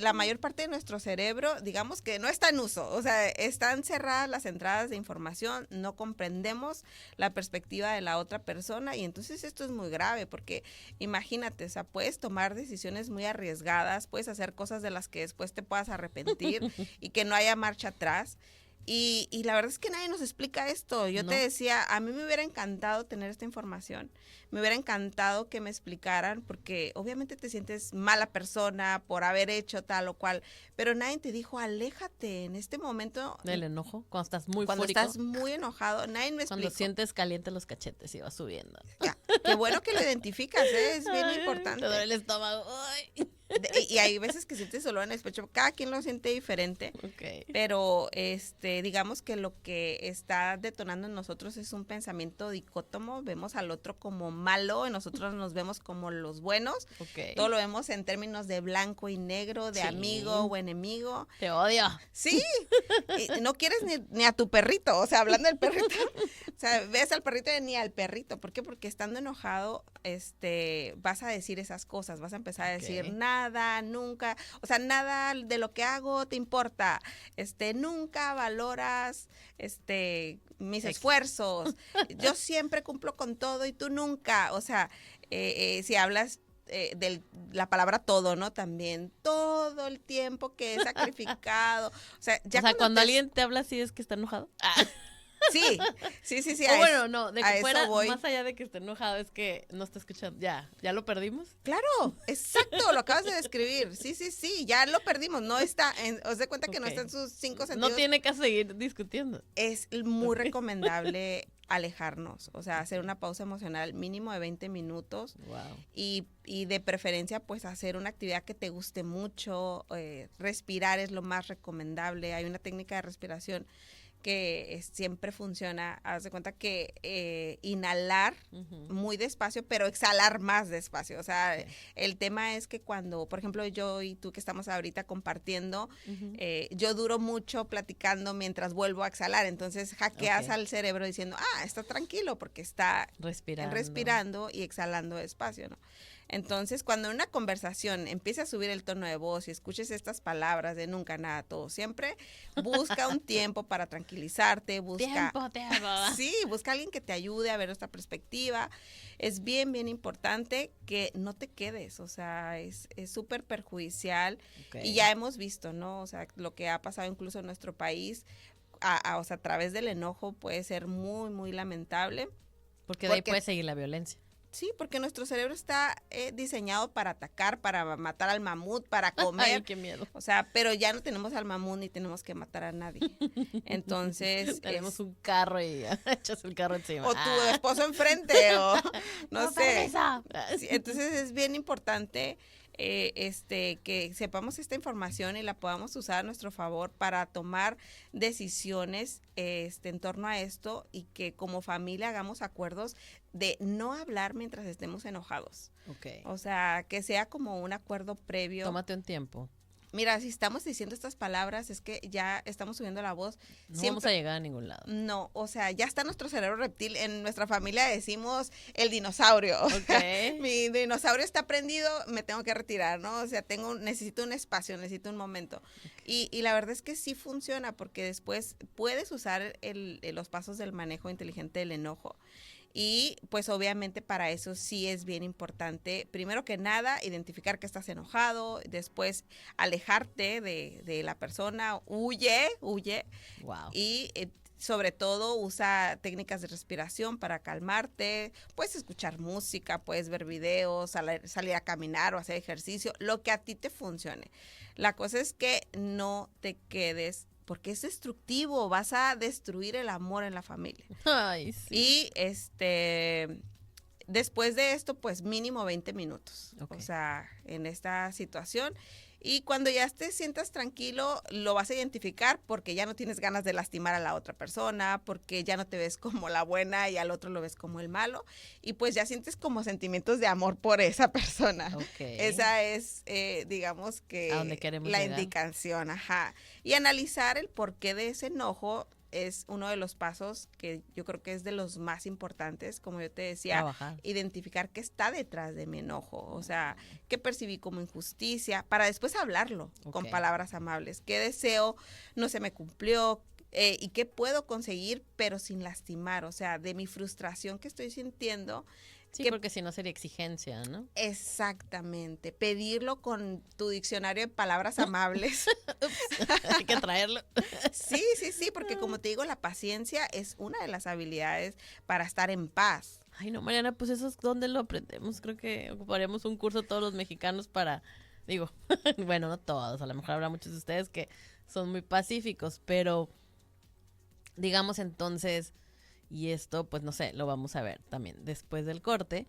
S2: la mayor parte de nuestro cerebro, digamos que no está en uso, o sea, están cerradas las entradas de información, no comprendemos la perspectiva de la otra persona y entonces esto es muy grave porque imagínate, o sea, puedes tomar decisiones muy arriesgadas, puedes hacer cosas de las que después te puedas arrepentir y que no haya marcha atrás. Y la verdad es que nadie nos explica esto. Yo te decía, a mí me hubiera encantado tener esta información, me hubiera encantado que me explicaran, porque obviamente te sientes mala persona por haber hecho tal o cual, pero nadie te dijo, aléjate en este momento.
S1: Del enojo, cuando estás muy
S2: Cuando
S1: fúrico.
S2: estás muy enojado, nadie me explicó.
S1: Cuando sientes caliente los cachetes y va subiendo.
S2: Ya, qué bueno que lo identificas, es bien importante.
S1: Te duele el estómago. Ay.
S2: Y hay veces que sientes dolor en el pecho, cada quien lo siente diferente,
S1: Okay.
S2: pero digamos que lo que está detonando en nosotros es un pensamiento dicótomo, vemos al otro como malo, y nosotros nos vemos como los buenos,
S1: Okay.
S2: todo lo vemos en términos de blanco y negro, de
S1: Sí.
S2: amigo o enemigo.
S1: Te odio.
S2: Sí, y no quieres ni a tu perrito, o sea, hablando del perrito, o sea, ves al perrito y ni al perrito, ¿por qué? Porque estando enojado, vas a decir esas cosas, vas a empezar a decir nada, nunca, o sea, nada de lo que hago te importa, nunca valoras, mis esfuerzos, yo siempre cumplo con todo y tú nunca, o sea, si hablas de la palabra todo, ¿no? También todo el tiempo que he sacrificado. O sea,
S1: cuando alguien te habla así es que está enojado.
S2: Sí.
S1: O bueno, no, de que fuera,
S2: voy.
S1: más allá de que esté enojado, es que no está escuchando. ¿Ya lo perdimos?
S2: Claro, exacto, lo acabas de describir. Sí, ya lo perdimos. No está, os de cuenta que no está en sus 5 sentidos.
S1: No tiene que seguir discutiendo.
S2: Es muy recomendable alejarnos, o sea, hacer una pausa emocional mínimo de 20 minutos.
S1: Wow.
S2: Y de preferencia, pues, hacer una actividad que te guste mucho. Respirar es lo más recomendable. Hay una técnica de respiración que siempre funciona. Haz de cuenta que inhalar muy despacio, pero exhalar más despacio. O sea, el tema es que cuando, por ejemplo, yo y tú que estamos ahorita compartiendo, yo duro mucho platicando mientras vuelvo a exhalar. Entonces hackeas al cerebro diciendo, está tranquilo porque está respirando y exhalando despacio, ¿no? Entonces, cuando en una conversación empiece a subir el tono de voz y escuches estas palabras de nunca, nada, todo, siempre busca un tiempo para tranquilizarte, busca...
S1: Tiempo.
S2: Sí, busca a alguien que te ayude a ver esta perspectiva. Es bien importante que no te quedes, o sea, es súper perjudicial. Y ya hemos visto, ¿no? O sea, lo que ha pasado incluso en nuestro país, o sea, a través del enojo puede ser muy, muy lamentable.
S1: Porque de ahí puede seguir la violencia.
S2: Sí, porque nuestro cerebro está diseñado para atacar, para matar al mamut, para comer.
S1: Ay, qué miedo.
S2: O sea, pero ya no tenemos al mamut ni tenemos que matar a nadie. Entonces...
S1: tenemos un carro y echas el carro encima.
S2: O tu esposo enfrente, o no sé. Sí, entonces es bien importante que sepamos esta información y la podamos usar a nuestro favor para tomar decisiones en torno a esto y que como familia hagamos acuerdos de no hablar mientras estemos enojados.
S1: Okay.
S2: O sea, que sea como un acuerdo previo.
S1: Tómate un tiempo.
S2: Mira, si estamos diciendo estas palabras es que ya estamos subiendo la voz.
S1: No vamos a llegar a ningún lado.
S2: No, o sea, ya está nuestro cerebro reptil. En nuestra familia decimos el dinosaurio.
S1: Okay.
S2: Mi dinosaurio está prendido, me tengo que retirar, ¿no? O sea, necesito un espacio, necesito un momento. Y la verdad es que sí funciona porque después puedes usar los pasos del manejo inteligente del enojo. Y pues obviamente para eso sí es bien importante, primero que nada, identificar que estás enojado, después alejarte de la persona, huye.
S1: Wow.
S2: Y sobre todo usa técnicas de respiración para calmarte, puedes escuchar música, puedes ver videos, salir a caminar o hacer ejercicio, lo que a ti te funcione. La cosa es que no te quedes porque es destructivo, vas a destruir el amor en la familia.
S1: Ay, sí.
S2: Y después de esto, pues mínimo 20 minutos,
S1: Okay.
S2: o sea, en esta situación. Y cuando ya te sientas tranquilo, lo vas a identificar porque ya no tienes ganas de lastimar a la otra persona, porque ya no te ves como la buena y al otro lo ves como el malo. Y pues ya sientes como sentimientos de amor por esa persona.
S1: Okay.
S2: Esa es, digamos que,
S1: a dónde queremos
S2: la
S1: llegar.
S2: indicación. Ajá. Y analizar el porqué de ese enojo es uno de los pasos que yo creo que es de los más importantes, como yo te decía,
S1: Trabajar.
S2: identificar qué está detrás de mi enojo, o sea, qué percibí como injusticia, para después hablarlo con palabras amables, qué deseo no se me cumplió, y qué puedo conseguir, pero sin lastimar, o sea, de mi frustración que estoy sintiendo.
S1: Sí, porque si no sería exigencia, ¿no?
S2: Exactamente, pedirlo con tu diccionario de palabras amables.
S1: Hay que traerlo.
S2: Sí, porque como te digo, la paciencia es una de las habilidades para estar en paz.
S1: Ay, no, Mariana, pues eso es donde lo aprendemos. Creo que ocuparemos un curso todos los mexicanos para, digo, bueno, no todos, a lo mejor habrá muchos de ustedes que son muy pacíficos, pero digamos entonces, y esto pues no sé, lo vamos a ver también después del corte,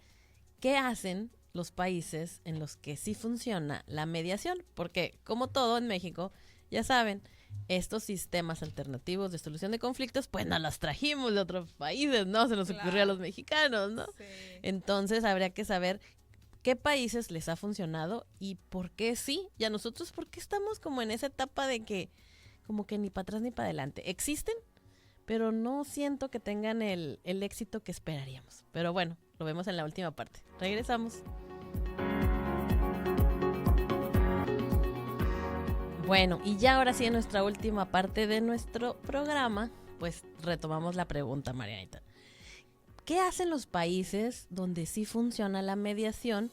S1: ¿qué hacen los países en los que sí funciona la mediación? Porque como todo en México, ya saben, estos sistemas alternativos de solución de conflictos, pues no los trajimos de otros países, ¿no? Se nos ocurrió a los mexicanos, ¿no?
S2: Sí.
S1: Entonces habría que saber qué países les ha funcionado y por qué sí. Y a nosotros, ¿por qué estamos como en esa etapa de que como que ni para atrás ni para adelante? Existen, pero no siento que tengan el éxito que esperaríamos. Pero bueno, lo vemos en la última parte. Regresamos. Bueno, y ya ahora sí en nuestra última parte de nuestro programa, pues retomamos la pregunta, Marianita. ¿Qué hacen los países donde sí funciona la mediación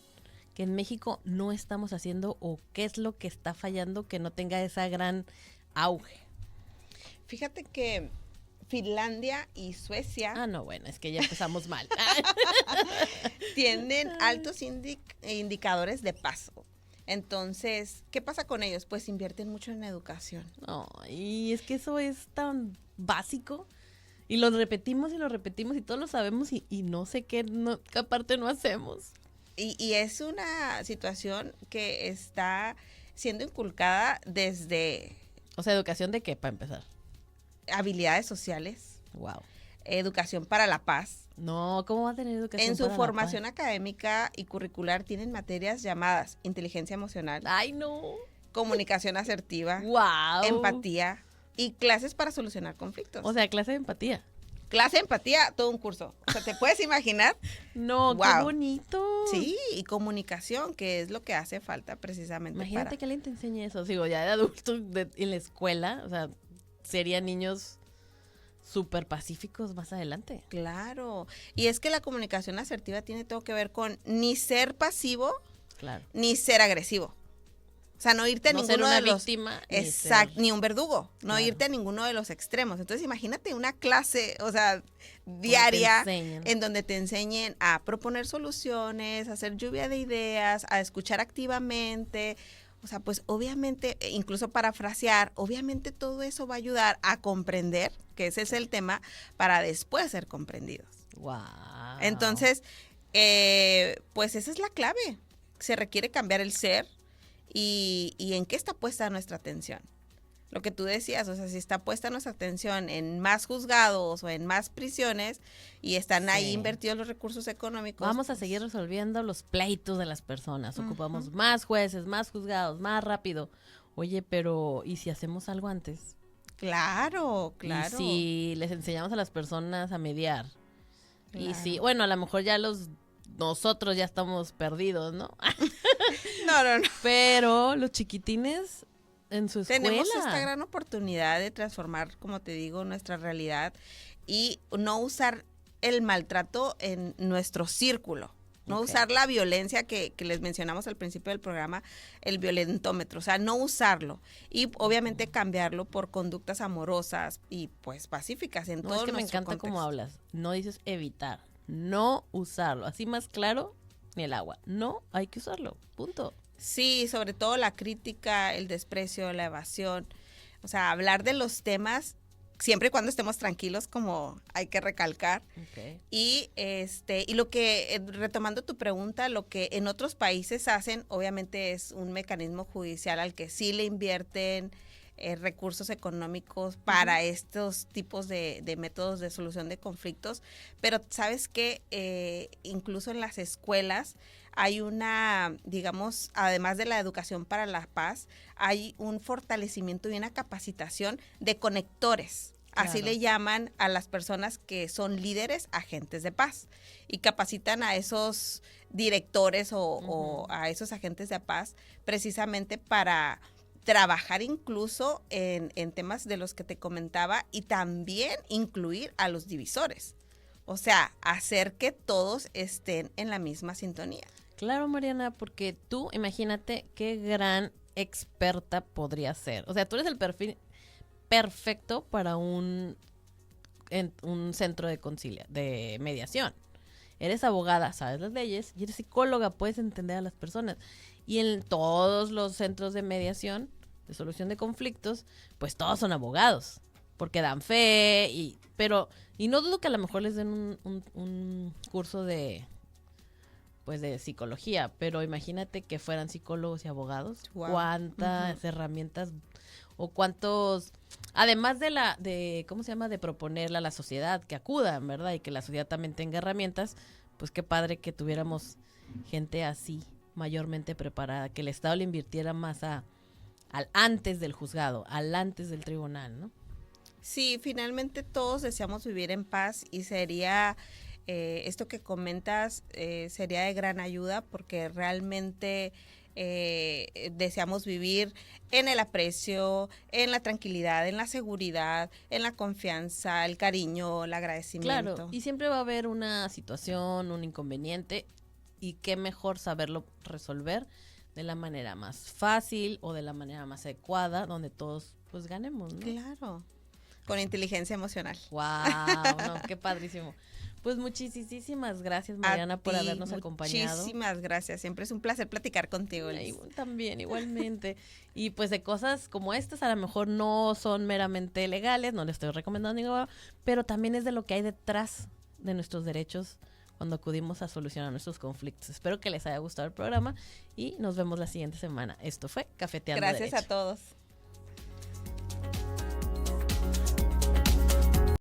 S1: que en México no estamos haciendo o qué es lo que está fallando que no tenga esa gran auge?
S2: Fíjate que Finlandia y Suecia
S1: no, bueno, es que ya empezamos mal.
S2: tienen altos indicadores de paz. Entonces, ¿qué pasa con ellos? Pues invierten mucho en educación.
S1: No, y es que eso es tan básico. Y lo repetimos y todos lo sabemos y no sé qué aparte no hacemos.
S2: Y es una situación que está siendo inculcada desde...
S1: O sea, ¿educación de qué, para empezar?
S2: Habilidades sociales.
S1: Wow.
S2: Educación para la paz.
S1: No, ¿cómo va a tener educación
S2: en su
S1: para
S2: formación
S1: la paz?
S2: Académica y curricular tienen materias llamadas inteligencia emocional,
S1: ¡Ay, no!
S2: comunicación asertiva,
S1: ¡Wow!
S2: empatía y clases para solucionar conflictos.
S1: O sea, clase de empatía.
S2: Clase de empatía, todo un curso. O sea, ¿te puedes imaginar?
S1: No,
S2: Wow.
S1: ¡qué bonito!
S2: Sí, y comunicación, que es lo que hace falta precisamente.
S1: Imagínate que alguien te enseñe eso. Digo, ya de adulto en la escuela, o sea, serían niños súper pacíficos más adelante.
S2: Claro. Y es que la comunicación asertiva tiene todo que ver con ni ser pasivo,
S1: claro,
S2: ni ser agresivo. O sea, no irte a
S1: no
S2: ninguno
S1: ser una
S2: de los...
S1: víctima.
S2: Exacto, ni un verdugo. No
S1: Claro.
S2: irte a ninguno de los extremos. Entonces, imagínate una clase, o sea, diaria, en donde te enseñen a proponer soluciones, a hacer lluvia de ideas, a escuchar activamente. O sea, pues obviamente, incluso parafrasear, obviamente todo eso va a ayudar a comprender, que ese es el tema, para después ser comprendidos.
S1: Wow.
S2: Entonces, pues esa es la clave. Se requiere cambiar el ser y en qué está puesta nuestra atención. Lo que tú decías, o sea, si está puesta nuestra atención en más juzgados o en más prisiones y están ahí invertidos los recursos económicos.
S1: Vamos a seguir resolviendo los pleitos de las personas. Ocupamos más jueces, más juzgados, más rápido. Oye, pero ¿y si hacemos algo antes?
S2: Claro, claro.
S1: Y si les enseñamos a las personas a mediar.
S2: Claro.
S1: Y si, bueno, a lo mejor ya nosotros ya estamos perdidos, ¿no?
S2: No.
S1: Pero los chiquitines en su escuela.
S2: Tenemos esta gran oportunidad de transformar, como te digo, nuestra realidad y no usar el maltrato en nuestro círculo. No usar la violencia que les mencionamos al principio del programa, el violentómetro, o sea, no usarlo. Y obviamente cambiarlo por conductas amorosas y pues pacíficas en todo
S1: es que me
S2: nuestro
S1: encanta
S2: contexto.
S1: cómo hablas. No dices evitar, no usarlo. Así más claro, ni el agua. No hay que usarlo, punto.
S2: Sí, sobre todo la crítica, el desprecio, la evasión. O sea, hablar de los temas siempre y cuando estemos tranquilos, como hay que recalcar.
S1: Okay.
S2: Y lo que, retomando tu pregunta, lo que en otros países hacen, obviamente es un mecanismo judicial al que sí le invierten recursos económicos para estos tipos de métodos de solución de conflictos, pero sabes que incluso en las escuelas hay una, digamos, además de la educación para la paz, hay un fortalecimiento y una capacitación de conectores. Así
S1: Claro.
S2: le llaman a las personas que son líderes, agentes de paz, y capacitan a esos directores o a esos agentes de paz precisamente para trabajar incluso en temas de los que te comentaba y también incluir a los divisores. O sea, hacer que todos estén en la misma sintonía.
S1: Claro, Mariana, porque tú imagínate qué gran experta podría ser. O sea, tú eres el perfil perfecto para un centro de mediación. Eres abogada, sabes las leyes, y eres psicóloga, puedes entender a las personas. Y en todos los centros de mediación, de solución de conflictos, pues todos son abogados, porque dan fe, y no dudo que a lo mejor les den un curso de psicología, pero imagínate que fueran psicólogos y abogados. Wow. Cuántas herramientas o cuántos, además de ¿cómo se llama? De proponerle a la sociedad que acudan, ¿verdad? Y que la sociedad también tenga herramientas, pues qué padre que tuviéramos gente así, mayormente preparada, que el Estado le invirtiera más al antes del juzgado, al antes del tribunal, ¿no?
S2: Sí, finalmente todos deseamos vivir en paz y sería... esto que comentas sería de gran ayuda porque realmente deseamos vivir en el aprecio, en la tranquilidad, en la seguridad, en la confianza, el cariño, el agradecimiento.
S1: Claro, y siempre va a haber una situación, un inconveniente, y qué mejor saberlo resolver de la manera más fácil o de la manera más adecuada, donde todos pues ganemos, ¿no?
S2: Claro, con inteligencia emocional.
S1: ¡Wow! No, qué padrísimo. Pues muchísimas gracias, Mariana, por habernos acompañado.
S2: Muchísimas gracias. Siempre es un placer platicar contigo, Liz.
S1: También, igualmente. Y pues de cosas como estas, a lo mejor no son meramente legales, no le estoy recomendando ninguna, pero también es de lo que hay detrás de nuestros derechos cuando acudimos a solucionar nuestros conflictos. Espero que les haya gustado el programa y nos vemos la siguiente semana. Esto fue Cafeteando
S2: Gracias
S1: Derecho.
S2: A todos.